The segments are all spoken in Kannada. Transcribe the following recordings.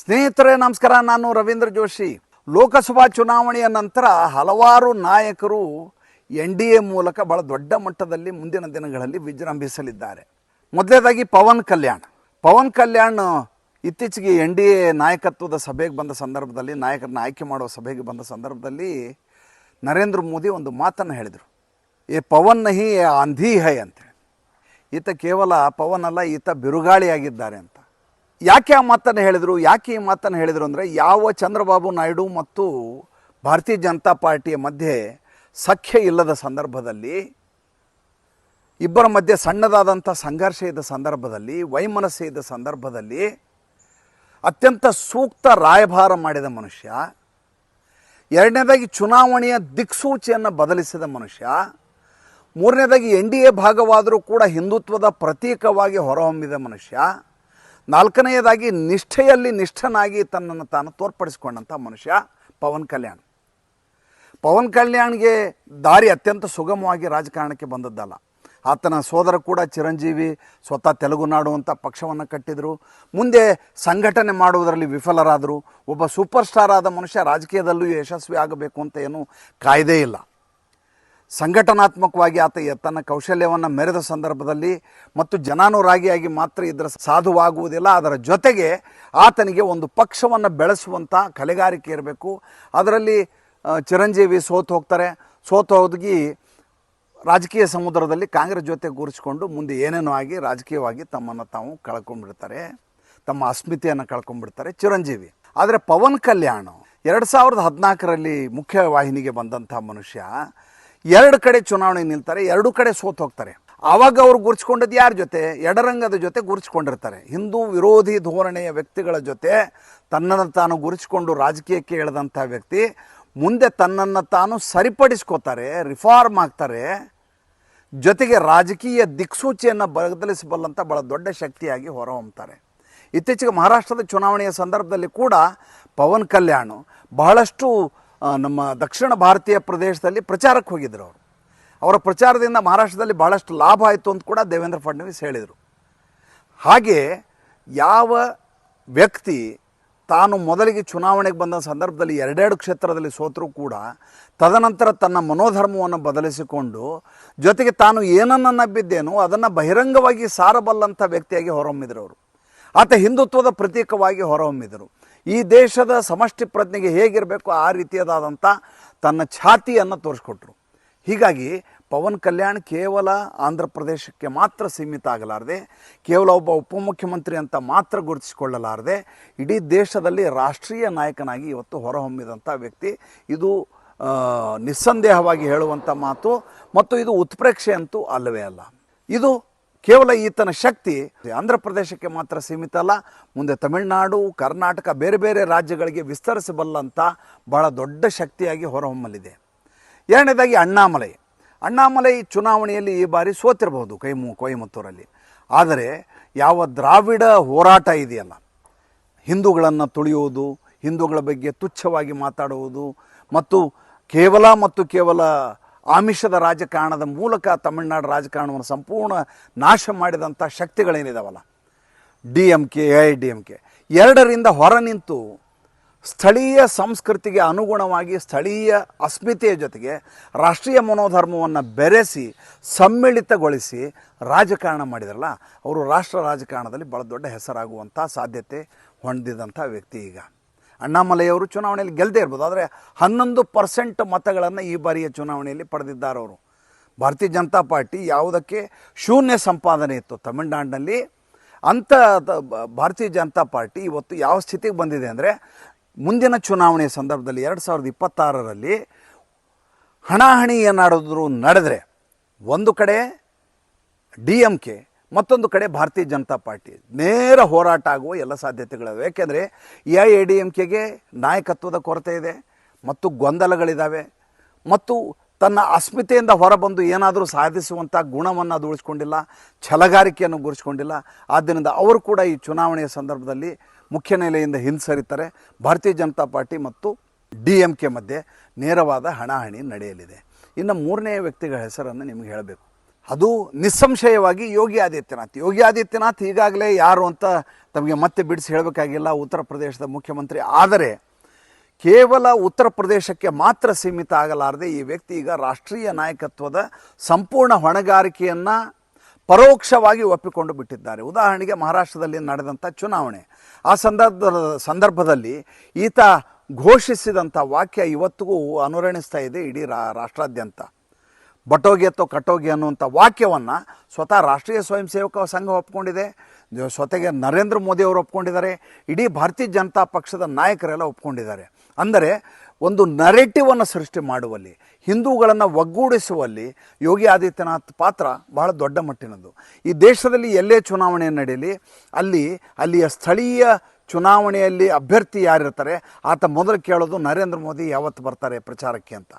ಸ್ನೇಹಿತರೆ ನಮಸ್ಕಾರ, ನಾನು ರವೀಂದ್ರ ಜೋಶಿ. ಲೋಕಸಭಾ ಚುನಾವಣೆಯ ನಂತರ ಹಲವಾರು ನಾಯಕರು NDA ಮೂಲಕ ಬಹಳ ದೊಡ್ಡ ಮಟ್ಟದಲ್ಲಿ ಮುಂದಿನ ದಿನಗಳಲ್ಲಿ ವಿಜೃಂಭಿಸಲಿದ್ದಾರೆ. ಮೊದಲನೇದಾಗಿ ಪವನ್ ಕಲ್ಯಾಣ್ ಇತ್ತೀಚೆಗೆ NDA ನಾಯಕತ್ವದ ಸಭೆಗೆ ಬಂದ ಸಂದರ್ಭದಲ್ಲಿ, ನಾಯಕರನ್ನ ಆಯ್ಕೆ ಮಾಡುವ ಸಭೆಗೆ ಬಂದ ಸಂದರ್ಭದಲ್ಲಿ ನರೇಂದ್ರ ಮೋದಿ ಒಂದು ಮಾತನ್ನು ಹೇಳಿದರು, ಏ ಪವನ್ ನಹಿ ಆಂಧಿ ಹೈ ಅಂತೇಳಿ. ಈತ ಕೇವಲ ಪವನ್ ಅಲ್ಲ, ಈತ ಬಿರುಗಾಳಿಯಾಗಿದ್ದಾರೆ ಅಂತ. ಯಾಕೆ ಆ ಮಾತನ್ನು ಹೇಳಿದರು? ಈ ಮಾತನ್ನು ಹೇಳಿದರು ಅಂದರೆ, ಯಾವ ಚಂದ್ರಬಾಬು ನಾಯ್ಡು ಮತ್ತು ಭಾರತೀಯ ಜನತಾ ಪಾರ್ಟಿಯ ಮಧ್ಯೆ ಸಖ್ಯ ಇಲ್ಲದ ಸಂದರ್ಭದಲ್ಲಿ, ಇಬ್ಬರ ಮಧ್ಯೆ ಸಣ್ಣದಾದಂಥ ಸಂಘರ್ಷ ಇದ್ದ ಸಂದರ್ಭದಲ್ಲಿ, ವೈಮನಸ್ಸೆ ಇದ್ದ ಸಂದರ್ಭದಲ್ಲಿ ಅತ್ಯಂತ ಸೂಕ್ತ ರಾಯಭಾರ ಮಾಡಿದ ಮನುಷ್ಯ, ಎರಡನೇದಾಗಿ ಚುನಾವಣೆಯ ದಿಕ್ಸೂಚಿಯನ್ನು ಬದಲಿಸಿದ ಮನುಷ್ಯ, ಮೂರನೇದಾಗಿ NDA ಭಾಗವಾದರೂ ಕೂಡ ಹಿಂದುತ್ವದ ಪ್ರತೀಕವಾಗಿ ಹೊರಹೊಮ್ಮಿದ ಮನುಷ್ಯ, ನಾಲ್ಕನೆಯದಾಗಿ ನಿಷ್ಠೆಯಲ್ಲಿ ನಿಷ್ಠನಾಗಿ ತನ್ನನ್ನು ತಾನು ತೋರ್ಪಡಿಸಿಕೊಂಡಂಥ ಮನುಷ್ಯ ಪವನ್ ಕಲ್ಯಾಣ್ಗೆ ದಾರಿ ಅತ್ಯಂತ ಸುಗಮವಾಗಿ ರಾಜಕಾರಣಕ್ಕೆ ಬಂದದ್ದಲ್ಲ. ಆತನ ಸೋದರ ಕೂಡ ಚಿರಂಜೀವಿ ಸ್ವತಃ ತೆಲುಗುನಾಡು ಅಂತ ಪಕ್ಷವನ್ನು ಕಟ್ಟಿದರು. ಮುಂದೆ ಸಂಘಟನೆ ಮಾಡುವುದರಲ್ಲಿ ವಿಫಲರಾದರು. ಒಬ್ಬ ಸೂಪರ್ ಸ್ಟಾರ್ ಆದ ಮನುಷ್ಯ ರಾಜಕೀಯದಲ್ಲೂ ಯಶಸ್ವಿ ಆಗಬೇಕು ಅಂತ ಏನೂ ಕಾಯ್ದೆ ಇಲ್ಲ. ಸಂಘಟನಾತ್ಮಕವಾಗಿ ಆತ ತನ್ನ ಕೌಶಲ್ಯವನ್ನು ಮೆರೆದ ಸಂದರ್ಭದಲ್ಲಿ ಮತ್ತು ಜನಾನುರಾಗಿಯಾಗಿ ಮಾತ್ರ ಇದರ ಸಾಧುವಾಗುವುದಿಲ್ಲ. ಅದರ ಜೊತೆಗೆ ಆತನಿಗೆ ಒಂದು ಪಕ್ಷವನ್ನು ಬೆಳೆಸುವಂಥ ಕಲೆಗಾರಿಕೆ ಇರಬೇಕು. ಅದರಲ್ಲಿ ಚಿರಂಜೀವಿ ಸೋತು ಹೋಗಿ ರಾಜಕೀಯ ಸಮುದ್ರದಲ್ಲಿ ಕಾಂಗ್ರೆಸ್ ಜೊತೆ ಕೂರಿಸಿಕೊಂಡು ಮುಂದೆ ಏನೇನೋ ಆಗಿ ರಾಜಕೀಯವಾಗಿ ತಮ್ಮನ್ನು ತಾವು ಕಳ್ಕೊಂಡ್ಬಿಡ್ತಾರೆ, ತಮ್ಮ ಅಸ್ಮಿತೆಯನ್ನು ಕಳ್ಕೊಂಡ್ಬಿಡ್ತಾರೆ ಚಿರಂಜೀವಿ. ಆದರೆ ಪವನ್ ಕಲ್ಯಾಣ್ 2014ರಲ್ಲಿ ಮುಖ್ಯವಾಹಿನಿಗೆ ಬಂದಂಥ ಮನುಷ್ಯ, ಎರಡು ಕಡೆ ಚುನಾವಣೆ ನಿಲ್ತಾರೆ, ಎರಡೂ ಕಡೆ ಸೋತು ಹೋಗ್ತಾರೆ. ಆವಾಗ ಅವರು ಗುರುತಿಸ್ಕೊಂಡದ್ದು ಯಾರ ಜೊತೆ? ಎಡರಂಗದ ಜೊತೆ ಗುರುತಿಸ್ಕೊಂಡಿರ್ತಾರೆ. ಹಿಂದೂ ವಿರೋಧಿ ಧೋರಣೆಯ ವ್ಯಕ್ತಿಗಳ ಜೊತೆ ತನ್ನನ್ನು ತಾನು ಗುರುತಿಸ್ಕೊಂಡು ರಾಜಕೀಯಕ್ಕೆ ಇಳಿದಂಥ ವ್ಯಕ್ತಿ ಮುಂದೆ ತನ್ನನ್ನು ತಾನು ಸರಿಪಡಿಸ್ಕೋತಾರೆ, ರಿಫಾರ್ಮ್ ಆಗ್ತಾರೆ, ಜೊತೆಗೆ ರಾಜಕೀಯ ದಿಕ್ಸೂಚಿಯನ್ನು ಬದಲಿಸಬಲ್ಲಂಥ ಭಾಳ ದೊಡ್ಡ ಶಕ್ತಿಯಾಗಿ ಹೊರಹೊಮ್ತಾರೆ. ಇತ್ತೀಚೆಗೆ ಮಹಾರಾಷ್ಟ್ರದ ಚುನಾವಣೆಯ ಸಂದರ್ಭದಲ್ಲಿ ಕೂಡ ಪವನ್ ಕಲ್ಯಾಣ್ ಬಹಳಷ್ಟು ನಮ್ಮ ದಕ್ಷಿಣ ಭಾರತೀಯ ಪ್ರದೇಶದಲ್ಲಿ ಪ್ರಚಾರಕ್ಕೆ ಹೋಗಿದ್ದರು. ಅವರ ಪ್ರಚಾರದಿಂದ ಮಹಾರಾಷ್ಟ್ರದಲ್ಲಿ ಬಹಳಷ್ಟು ಲಾಭ ಆಯಿತು ಅಂತ ಕೂಡ ದೇವೇಂದ್ರ ಫಡ್ನವೀಸ್ ಹೇಳಿದರು. ಹಾಗೆ ಯಾವ ವ್ಯಕ್ತಿ ತಾನು ಮೊದಲಿಗೆ ಚುನಾವಣೆಗೆ ಬಂದ ಸಂದರ್ಭದಲ್ಲಿ ಎರಡೆರಡು ಕ್ಷೇತ್ರದಲ್ಲಿ ಸೋತರೂ ಕೂಡ ತದನಂತರ ತನ್ನ ಮನೋಧರ್ಮವನ್ನು ಬದಲಿಸಿಕೊಂಡು ಜೊತೆಗೆ ತಾನು ಏನನ್ನು ನಂಬಿದ್ದೇನೋ ಅದನ್ನು ಬಹಿರಂಗವಾಗಿ ಸಾರಬಲ್ಲಂಥ ವ್ಯಕ್ತಿಯಾಗಿ ಹೊರಹೊಮ್ಮಿದರು ಅವರು. ಆತ ಹಿಂದುತ್ವದ ಪ್ರತೀಕವಾಗಿ ಹೊರಹೊಮ್ಮಿದರು. ಈ ದೇಶದ ಸಮಷ್ಟಿ ಪ್ರಜ್ಞೆಗೆ ಹೇಗಿರಬೇಕು ಆ ರೀತಿಯಾದಂಥ ತನ್ನ ಛಾತಿಯನ್ನು ತೋರಿಸ್ಕೊಟ್ರು. ಹೀಗಾಗಿ ಪವನ್ ಕಲ್ಯಾಣ್ ಕೇವಲ ಆಂಧ್ರ ಪ್ರದೇಶಕ್ಕೆ ಮಾತ್ರ ಸೀಮಿತ ಆಗಲಾರದೆ, ಕೇವಲ ಒಬ್ಬ ಉಪಮುಖ್ಯಮಂತ್ರಿ ಅಂತ ಮಾತ್ರ ಗುರುತಿಸಿಕೊಳ್ಳಲಾರದೆ, ಇಡೀ ದೇಶದಲ್ಲಿ ರಾಷ್ಟ್ರೀಯ ನಾಯಕನಾಗಿ ಇವತ್ತು ಹೊರಹೊಮ್ಮಿದಂಥ ವ್ಯಕ್ತಿ. ಇದು ನಿಸ್ಸಂದೇಹವಾಗಿ ಹೇಳುವಂಥ ಮಾತು ಮತ್ತು ಇದು ಉತ್ಪ್ರೇಕ್ಷೆ ಅಂತೂ ಅಲ್ಲವೇ ಅಲ್ಲ. ಇದು ಕೇವಲ ಈತನ ಶಕ್ತಿ ಆಂಧ್ರ ಪ್ರದೇಶಕ್ಕೆ ಮಾತ್ರ ಸೀಮಿತ ಅಲ್ಲ, ಮುಂದೆ ತಮಿಳುನಾಡು, ಕರ್ನಾಟಕ, ಬೇರೆ ಬೇರೆ ರಾಜ್ಯಗಳಿಗೆ ವಿಸ್ತರಿಸಬಲ್ಲಂಥ ಬಹಳ ದೊಡ್ಡ ಶಕ್ತಿಯಾಗಿ ಹೊರಹೊಮ್ಮಲಿದೆ. ಎರಡನೇದಾಗಿ ಅಣ್ಣಾಮಲೈ ಚುನಾವಣೆಯಲ್ಲಿ ಈ ಬಾರಿ ಸೋತಿರಬಹುದು ಕೊಯಮತ್ತೂರಲ್ಲಿ. ಆದರೆ ಯಾವ ದ್ರಾವಿಡ ಹೋರಾಟ ಇದೆಯಲ್ಲ, ಹಿಂದೂಗಳನ್ನು ತುಳಿಯುವುದು, ಹಿಂದೂಗಳ ಬಗ್ಗೆ ತುಚ್ಛವಾಗಿ ಮಾತಾಡುವುದು ಮತ್ತು ಕೇವಲ ಆಮಿಷದ ರಾಜಕಾರಣದ ಮೂಲಕ ತಮಿಳುನಾಡು ರಾಜಕಾರಣವನ್ನು ಸಂಪೂರ್ಣ ನಾಶ ಮಾಡಿದಂಥ ಶಕ್ತಿಗಳೇನಿದಾವಲ್ಲ, DMK, AIDMK, ಎರಡರಿಂದ ಹೊರ ನಿಂತು ಸ್ಥಳೀಯ ಸಂಸ್ಕೃತಿಗೆ ಅನುಗುಣವಾಗಿ ಸ್ಥಳೀಯ ಅಸ್ಮಿತೆಯ ಜೊತೆಗೆ ರಾಷ್ಟ್ರೀಯ ಮನೋಧರ್ಮವನ್ನು ಬೆರೆಸಿ ಸಮ್ಮಿಳಿತಗೊಳಿಸಿ ರಾಜಕಾರಣ ಮಾಡಿದ್ರಲ್ಲ, ಅವರು ರಾಷ್ಟ್ರ ರಾಜಕಾರಣದಲ್ಲಿ ಭಾಳ ದೊಡ್ಡ ಹೆಸರಾಗುವಂಥ ಸಾಧ್ಯತೆ ಹೊಂದಿದಂಥ ವ್ಯಕ್ತಿ. ಈಗ ಅಣ್ಣಾಮಲೈಯವರು ಚುನಾವಣೆಯಲ್ಲಿ ಗೆಲ್ಲದೇ ಇರ್ಬೋದು, ಆದರೆ 11% ಮತಗಳನ್ನು ಈ ಬಾರಿಯ ಚುನಾವಣೆಯಲ್ಲಿ ಪಡೆದಿದ್ದಾರೆ ಅವರು. ಭಾರತೀಯ ಜನತಾ ಪಾರ್ಟಿ ಯಾವುದಕ್ಕೆ ಶೂನ್ಯ ಸಂಪಾದನೆ ಇತ್ತು ತಮಿಳುನಾಡಿನಲ್ಲಿ, ಅಂಥ ಭಾರತೀಯ ಜನತಾ ಪಾರ್ಟಿ ಇವತ್ತು ಯಾವ ಸ್ಥಿತಿಗೆ ಬಂದಿದೆ ಅಂದರೆ, ಮುಂದಿನ ಚುನಾವಣೆಯ ಸಂದರ್ಭದಲ್ಲಿ 2026ರಲ್ಲಿ ಹಣಾಹಣಿ ಏನಾದರೂ ನಡೆದರೆ ಒಂದು ಕಡೆ DMK, ಮತ್ತೊಂದು ಕಡೆ ಭಾರತೀಯ ಜನತಾ ಪಾರ್ಟಿ ನೇರ ಹೋರಾಟ ಆಗುವ ಎಲ್ಲ ಸಾಧ್ಯತೆಗಳಿವೆ. ಏಕೆಂದರೆ AIADMKಗೆ ನಾಯಕತ್ವದ ಕೊರತೆ ಇದೆ ಮತ್ತು ಗೊಂದಲಗಳಿದ್ದಾವೆ ಮತ್ತು ತನ್ನ ಅಸ್ಮಿತೆಯಿಂದ ಹೊರಬಂದು ಏನಾದರೂ ಸಾಧಿಸುವಂಥ ಗುಣವನ್ನು ಅದು ಉಳಿಸ್ಕೊಂಡಿಲ್ಲ, ಛಲಗಾರಿಕೆಯನ್ನು ಗುರುತಿಸ್ಕೊಂಡಿಲ್ಲ. ಆದ್ದರಿಂದ ಅವರು ಕೂಡ ಈ ಚುನಾವಣೆಯ ಸಂದರ್ಭದಲ್ಲಿ ಮುಖ್ಯ ನೆಲೆಯಿಂದ ಹಿಂಸರಿತಾರೆ. ಭಾರತೀಯ ಜನತಾ ಪಾರ್ಟಿ ಮತ್ತು DMK ಮಧ್ಯೆ ನೇರವಾದ ಹಣಾಹಣಿ ನಡೆಯಲಿದೆ. ಇನ್ನು ಮೂರನೇ ವ್ಯಕ್ತಿಗಳ ಹೆಸರನ್ನು ನಿಮಗೆ ಹೇಳಬೇಕು, ಅದು ನಿಸ್ಸಂಶಯವಾಗಿ ಯೋಗಿ ಆದಿತ್ಯನಾಥ್. ಯೋಗಿ ಆದಿತ್ಯನಾಥ್ ಈಗಾಗಲೇ ಯಾರು ಅಂತ ತಮಗೆ ಮತ್ತೆ ಬಿಡಿಸಿ ಹೇಳಬೇಕಾಗಿಲ್ಲ, ಉತ್ತರ ಪ್ರದೇಶದ ಮುಖ್ಯಮಂತ್ರಿ. ಆದರೆ ಕೇವಲ ಉತ್ತರ ಪ್ರದೇಶಕ್ಕೆ ಮಾತ್ರ ಸೀಮಿತ ಆಗಲಾರದೆ ಈ ವ್ಯಕ್ತಿ ಈಗ ರಾಷ್ಟ್ರೀಯ ನಾಯಕತ್ವದ ಸಂಪೂರ್ಣ ಹೊಣೆಗಾರಿಕೆಯನ್ನು ಪರೋಕ್ಷವಾಗಿ ಒಪ್ಪಿಕೊಂಡು ಬಿಟ್ಟಿದ್ದಾರೆ. ಉದಾಹರಣೆಗೆ ಮಹಾರಾಷ್ಟ್ರದಲ್ಲಿ ನಡೆದಂಥ ಚುನಾವಣೆ, ಆ ಸಂದರ್ಭದಲ್ಲಿ ಈತ ಘೋಷಿಸಿದಂಥ ವಾಕ್ಯ ಇವತ್ತಿಗೂ ಅನುರಣಿಸ್ತಾ ಇದೆ ಇಡೀ ರಾಷ್ಟ್ರಾದ್ಯಂತ. ಬಟೋಗಿ ಅಥವಾ ಕಟೋಗಿ ಅನ್ನುವಂಥ ವಾಕ್ಯವನ್ನು ಸ್ವತಃ ರಾಷ್ಟ್ರೀಯ ಸ್ವಯಂ ಸೇವಕ ಸಂಘ ಒಪ್ಕೊಂಡಿದೆ, ಸ್ವತೆಗೆ ನರೇಂದ್ರ ಮೋದಿ ಅವರು ಒಪ್ಕೊಂಡಿದ್ದಾರೆ, ಇಡೀ ಭಾರತೀಯ ಜನತಾ ಪಕ್ಷದ ನಾಯಕರೆಲ್ಲ ಒಪ್ಕೊಂಡಿದ್ದಾರೆ. ಅಂದರೆ ಒಂದು ನರೇಟಿವನ್ನು ಸೃಷ್ಟಿ ಮಾಡುವಲ್ಲಿ, ಹಿಂದೂಗಳನ್ನು ಒಗ್ಗೂಡಿಸುವಲ್ಲಿ ಯೋಗಿ ಆದಿತ್ಯನಾಥ್ ಪಾತ್ರ ಬಹಳ ದೊಡ್ಡ ಮಟ್ಟಿನದ್ದು. ಈ ದೇಶದಲ್ಲಿ ಎಲ್ಲೇ ಚುನಾವಣೆ ನಡೆಯಲಿ ಅಲ್ಲಿಯ ಸ್ಥಳೀಯ ಚುನಾವಣೆಯಲ್ಲಿ ಅಭ್ಯರ್ಥಿ ಯಾರಿರ್ತಾರೆ ಆತ ಮೊದಲು ಕೇಳೋದು ನರೇಂದ್ರ ಮೋದಿ ಯಾವತ್ತು ಬರ್ತಾರೆ ಪ್ರಚಾರಕ್ಕೆ ಅಂತ,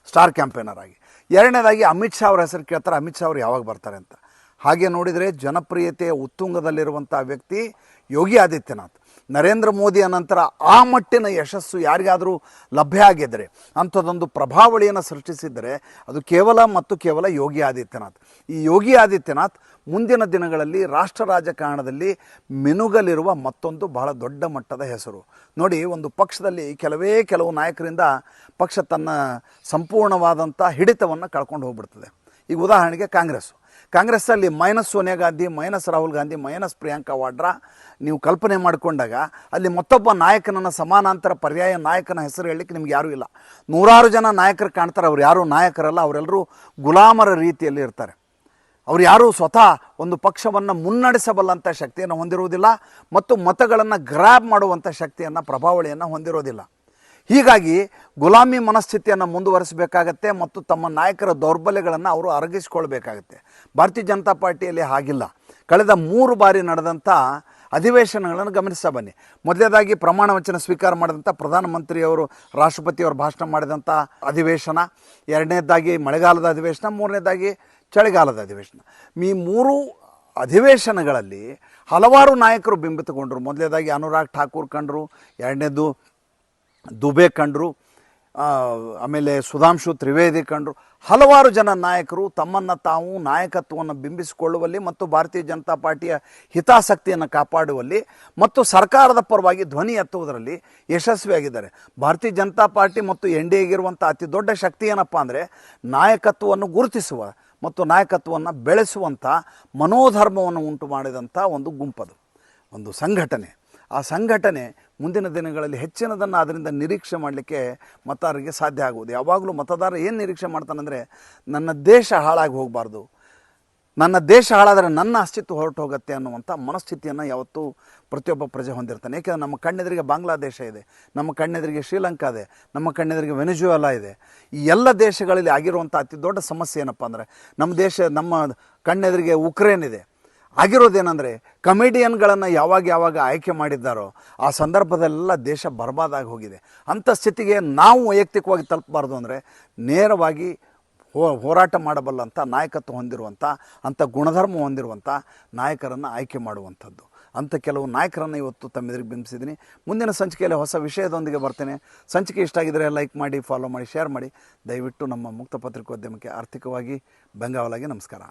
ಸ್ಟಾರ್ ಕ್ಯಾಂಪೇನರ್ ಆಗಿ. ಎರಡನೇದಾಗಿ ಅಮಿತ್ ಶಾ ಅವರ ಹೆಸರು ಕೇಳ್ತಾರೆ, ಅಮಿತ್ ಶಾ ಅವರು ಯಾವಾಗ ಬರ್ತಾರೆ ಅಂತ. ಹಾಗೆ ನೋಡಿದರೆ ಜನಪ್ರಿಯತೆಯ ಉತ್ತುಂಗದಲ್ಲಿರುವಂಥ ವ್ಯಕ್ತಿ ಯೋಗಿ ಆದಿತ್ಯನಾಥ್. ನರೇಂದ್ರ ಮೋದಿಯ ನಂತರ ಆ ಮಟ್ಟಿನ ಯಶಸ್ಸು ಯಾರಿಗಾದರೂ ಲಭ್ಯ ಆಗಿದ್ದರೆ, ಅಂಥದ್ದೊಂದು ಪ್ರಭಾವಳಿಯನ್ನು ಸೃಷ್ಟಿಸಿದ್ದರೆ ಅದು ಕೇವಲ ಯೋಗಿ ಆದಿತ್ಯನಾಥ್. ಈ ಯೋಗಿ ಆದಿತ್ಯನಾಥ್ ಮುಂದಿನ ದಿನಗಳಲ್ಲಿ ರಾಷ್ಟ್ರ ರಾಜಕಾರಣದಲ್ಲಿ ಮಿನುಗಲಿರುವ ಮತ್ತೊಂದು ಬಹಳ ದೊಡ್ಡ ಮಟ್ಟದ ಹೆಸರು. ನೋಡಿ, ಒಂದು ಪಕ್ಷದಲ್ಲಿ ಕೆಲವು ನಾಯಕರಿಂದ ಪಕ್ಷ ತನ್ನ ಸಂಪೂರ್ಣವಾದಂಥ ಹಿಡಿತವನ್ನು ಕಳ್ಕೊಂಡು ಹೋಗ್ಬಿಡ್ತದೆ. ಈಗ ಉದಾಹರಣೆಗೆ ಕಾಂಗ್ರೆಸ್ಸಲ್ಲಿ minus Sonia Gandhi, minus Rahul Gandhi, minus Priyanka Vadra ನೀವು ಕಲ್ಪನೆ ಮಾಡಿಕೊಂಡಾಗ ಅಲ್ಲಿ ಮತ್ತೊಬ್ಬ ನಾಯಕನನ್ನು, ಸಮಾನಾಂತರ ಪರ್ಯಾಯ ನಾಯಕನ ಹೆಸರು ಹೇಳಲಿಕ್ಕೆ ನಿಮ್ಗೆ ಯಾರೂ ಇಲ್ಲ. ನೂರಾರು ಜನ ನಾಯಕರು ಕಾಣ್ತಾರೆ, ಅವ್ರು ಯಾರೂ ನಾಯಕರಲ್ಲ, ಅವರೆಲ್ಲರೂ ಗುಲಾಮರ ರೀತಿಯಲ್ಲಿ ಇರ್ತಾರೆ. ಅವ್ರು ಯಾರೂ ಸ್ವತಃ ಒಂದು ಪಕ್ಷವನ್ನು ಮುನ್ನಡೆಸಬಲ್ಲಂಥ ಶಕ್ತಿಯನ್ನು ಹೊಂದಿರುವುದಿಲ್ಲ ಮತ್ತು ಮತಗಳನ್ನು ಗ್ರ್ಯಾಬ್ ಮಾಡುವಂಥ ಶಕ್ತಿಯನ್ನು, ಪ್ರಭಾವಳಿಯನ್ನು ಹೊಂದಿರೋದಿಲ್ಲ. ಹೀಗಾಗಿ ಗುಲಾಮಿ ಮನಸ್ಥಿತಿಯನ್ನು ಮುಂದುವರಿಸಬೇಕಾಗತ್ತೆ ಮತ್ತು ತಮ್ಮ ನಾಯಕರ ದೌರ್ಬಲ್ಯಗಳನ್ನು ಅವರು ಅರಗಿಸಿಕೊಳ್ಬೇಕಾಗತ್ತೆ. ಭಾರತೀಯ ಜನತಾ ಪಾರ್ಟಿಯಲ್ಲಿ ಹಾಗಿಲ್ಲ. ಕಳೆದ 3 ಬಾರಿ ನಡೆದಂಥ ಅಧಿವೇಶನಗಳನ್ನು ಗಮನಿಸ್ತಾ ಬನ್ನಿ. ಮೊದಲನೇದಾಗಿ ಪ್ರಮಾಣ ವಚನ ಸ್ವೀಕಾರ ಮಾಡಿದಂಥ ಪ್ರಧಾನಮಂತ್ರಿಯವರು, ರಾಷ್ಟ್ರಪತಿಯವರು ಭಾಷಣ ಮಾಡಿದಂಥ ಅಧಿವೇಶನ, ಎರಡನೇದಾಗಿ ಮಳೆಗಾಲದ ಅಧಿವೇಶನ, ಮೂರನೇದಾಗಿ ಚಳಿಗಾಲದ ಅಧಿವೇಶನ. ಈ 3 ಅಧಿವೇಶನಗಳಲ್ಲಿ ಹಲವಾರು ನಾಯಕರು ಬಿಂಬಿತಗೊಂಡರು. ಮೊದಲನೇದಾಗಿ ಅನುರಾಗ್ ಠಾಕೂರ್ ಕಂಡರು, ಎರಡನೇದು ದುಬೆ ಕಂಡರು, ಆಮೇಲೆ ಸುಧಾಂಶು ತ್ರಿವೇದಿ ಕಂಡರು. ಹಲವಾರು ಜನ ನಾಯಕರು ತಮ್ಮನ್ನು ತಾವು ನಾಯಕತ್ವವನ್ನು ಬಿಂಬಿಸಿಕೊಳ್ಳುವಲ್ಲಿ ಮತ್ತು ಭಾರತೀಯ ಜನತಾ ಪಾರ್ಟಿಯ ಹಿತಾಸಕ್ತಿಯನ್ನು ಕಾಪಾಡುವಲ್ಲಿ ಮತ್ತು ಸರ್ಕಾರದ ಪರವಾಗಿ ಧ್ವನಿ ಎತ್ತುವುದರಲ್ಲಿ ಯಶಸ್ವಿಯಾಗಿದ್ದಾರೆ. ಭಾರತೀಯ ಜನತಾ ಪಾರ್ಟಿ ಮತ್ತು NDAಗಿರುವಂಥ ಅತಿ ದೊಡ್ಡ ಶಕ್ತಿ ಏನಪ್ಪ ಅಂದರೆ ನಾಯಕತ್ವವನ್ನು ಗುರುತಿಸುವ ಮತ್ತು ನಾಯಕತ್ವವನ್ನು ಬೆಳೆಸುವಂಥ ಮನೋಧರ್ಮವನ್ನು ಉಂಟು ಮಾಡಿದಂಥ ಒಂದು ಗುಂಪದು, ಒಂದು ಸಂಘಟನೆ. ಆ ಸಂಘಟನೆ ಮುಂದಿನ ದಿನಗಳಲ್ಲಿ ಹೆಚ್ಚಿನದನ್ನು ಅದರಿಂದ ನಿರೀಕ್ಷೆ ಮಾಡಲಿಕ್ಕೆ ಮತದಾರರಿಗೆ ಸಾಧ್ಯ ಆಗುವುದು. ಯಾವಾಗಲೂ ಮತದಾರ ಏನು ನಿರೀಕ್ಷೆ ಮಾಡ್ತಾನಂದರೆ, ನನ್ನ ದೇಶ ಹಾಳಾಗಿ ಹೋಗಬಾರ್ದು, ನನ್ನ ದೇಶ ಹಾಳಾದರೆ ನನ್ನ ಅಸ್ತಿತ್ವ ಹೊರಟು ಹೋಗುತ್ತೆ ಅನ್ನುವಂಥ ಮನಸ್ಥಿತಿಯನ್ನು ಯಾವತ್ತೂ ಪ್ರತಿಯೊಬ್ಬ ಪ್ರಜೆ ಹೊಂದಿರ್ತಾನೆ. ಏಕೆಂದರೆ ನಮ್ಮ ಕಣ್ಣೆದುರಿಗೆ ಬಾಂಗ್ಲಾದೇಶ ಇದೆ, ನಮ್ಮ ಕಣ್ಣೆದುರಿಗೆ ಶ್ರೀಲಂಕಾ ಇದೆ, ನಮ್ಮ ಕಣ್ಣೆದುರಿಗೆ ವೆನೆಜುವೆಲಾ ಇದೆ. ಈ ಎಲ್ಲ ದೇಶಗಳಲ್ಲಿ ಆಗಿರುವಂಥ ಅತಿ ದೊಡ್ಡ ಸಮಸ್ಯೆ ಏನಪ್ಪ ಅಂದರೆ, ನಮ್ಮ ಕಣ್ಣೆದುರಿಗೆ ಉಕ್ರೇನ್ ಇದೆ. ಆಗಿರೋದೇನೆಂದರೆ, ಕಮಿಡಿಯನ್ಗಳನ್ನು ಯಾವಾಗ ಆಯ್ಕೆ ಮಾಡಿದ್ದಾರೋ ಆ ಸಂದರ್ಭದಲ್ಲೆಲ್ಲ ದೇಶ ಬರ್ಬಾದಾಗಿ ಹೋಗಿದೆ. ಅಂಥ ಸ್ಥಿತಿಗೆ ನಾವು ವೈಯಕ್ತಿಕವಾಗಿ ತಲುಪಬಾರ್ದು ಅಂದರೆ ನೇರವಾಗಿ ಹೋರಾಟ ಮಾಡಬಲ್ಲಂಥ ನಾಯಕತ್ವ ಹೊಂದಿರುವಂಥ, ಅಂಥ ಗುಣಧರ್ಮ ಹೊಂದಿರುವಂಥ ನಾಯಕರನ್ನು ಆಯ್ಕೆ ಮಾಡುವಂಥದ್ದು. ಅಂಥ ಕೆಲವು ನಾಯಕರನ್ನು ಇವತ್ತು ತಮ್ಮೆದುರಿಗೆ ಬಿಂಬಿಸಿದ್ದೀನಿ. ಮುಂದಿನ ಸಂಚಿಕೆಯಲ್ಲಿ ಹೊಸ ವಿಷಯದೊಂದಿಗೆ ಬರ್ತೇನೆ. ಸಂಚಿಕೆ ಇಷ್ಟ ಆಗಿದ್ದರೆ ಲೈಕ್ ಮಾಡಿ, ಫಾಲೋ ಮಾಡಿ, ಶೇರ್ ಮಾಡಿ. ದಯವಿಟ್ಟು ನಮ್ಮ ಮುಕ್ತ ಪತ್ರಿಕೋದ್ಯಮಕ್ಕೆ ಆರ್ಥಿಕವಾಗಿ ಬೆಂಗಾವಲಾಗಿ ನಮಸ್ಕಾರ.